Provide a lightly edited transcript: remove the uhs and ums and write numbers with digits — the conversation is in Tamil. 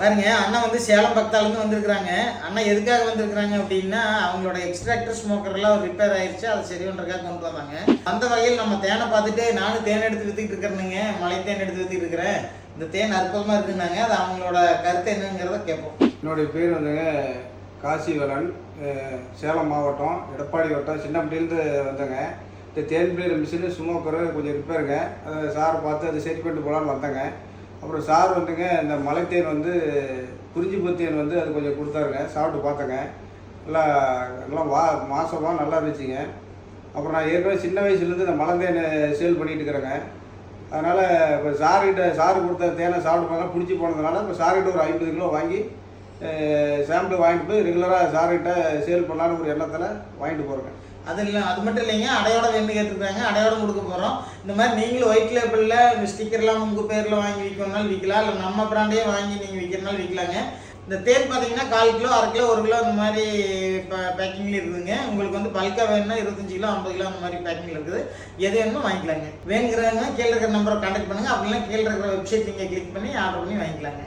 பாருங்க, அண்ணா வந்து சேலம் பக்கத்தாலேருந்து வந்திருக்கிறாங்க. அண்ணா எதுக்காக வந்திருக்கிறாங்க அப்படின்னா, அவங்களோட எக்ஸ்ட்ராக்டர் ஸ்மோக்கர்லாம் ஒரு ரிப்பேர் ஆயிடுச்சு. அதை சரி பண்ணுறதுக்காக கொண்டு வந்தாங்க. அந்த வகையில் நம்ம தேனை பார்த்துட்டு, நானும் தேன் எடுத்து விற்றுக்கிட்டு இருக்கிறேனுங்க, மலை தேன் எடுத்து விற்றுக்கிட்டு இருக்கிறேன். இந்த தேன் அற்புதமாக இருக்குன்னாங்க. அது அவங்களோட கருத்து என்னங்கிறத கேட்போம். என்னுடைய பேர் வந்துங்க காசிவலன், சேலம் மாவட்டம் எடப்பாடி வட்டம் சின்னப்பட்டியிலேருந்து வந்தேங்க. இந்த தேன் பிளேயர் மிஷினு ஸ்மோக்கரு கொஞ்சம் ரிப்பேருங்க. அதை சாரை பார்த்து அதை சரி பண்ணிட்டு போகலான்னு வந்தேங்க. அப்புறம் சார் வந்துங்க இந்த மலைத்தேன் வந்து குறிஞ்சிப்பூ தேன் வந்து அது கொஞ்சம் கொடுத்தாருங்க. சாப்பிட்டு பார்த்தேங்க. எல்லாம் மாசமாக நல்லா இருந்துச்சுங்க. அப்புறம் நான் ஏற்கனவே சின்ன வயசுலேருந்து இந்த மலந்தேனை சேல் பண்ணிகிட்டு இருக்கிறேங்க. அதனால் இப்போ சாரு கொடுத்த தேனை சாப்பிட்டு பார்த்தா பிடிச்சி போனதுனால இப்போ சார்கிட்ட ஒரு 50 கிலோ வாங்கி சாம்பிள் வாங்கிட்டு போய் ரெகுலராக சார்கிட்ட சேல் பண்ணலான்னு ஒரு எண்ணத்தில் வாங்கிட்டு போகிறேங்க. அது மட்டும் இல்லைங்க, அடையோட வேண்டு கேட்டுருக்காங்க. அடையோட கொடுக்க போகிறோம். இந்த மாதிரி நீங்களும் ஒயிட் லேபிளில் ஸ்டிக்கர்லாம் உங்கள் பேரில் வாங்கி விற்கணும்னாலும் விற்கலாம். இல்லை நம்ம பிராண்டே வாங்கி நீங்கள் விற்கிறனாலும் விற்கலாங்க. இந்த தேன் பார்த்தீங்கன்னா 1/4 கிலோ, 1/2 கிலோ, 1 கிலோ இந்த மாதிரி பேக்கிங்கில் இருக்குதுங்க. உங்களுக்கு வந்து பல்காக வேணும்னா 25 கிலோ, 50 கிலோ அந்த மாதிரி பேக்கிங்கில் இருக்குது. எது வேணுமோ வாங்கிக்கலாங்க. வேணுங்கிறவங்க கீழே இருக்கிற நம்பரை கான்டாக்ட் பண்ணுங்கள். அப்படின்னா கீழே இருக்கிற வெப்சைட் நீங்கள் கிளிக் பண்ணி ஆர்டர் பண்ணி வாங்கிக்கலாங்க.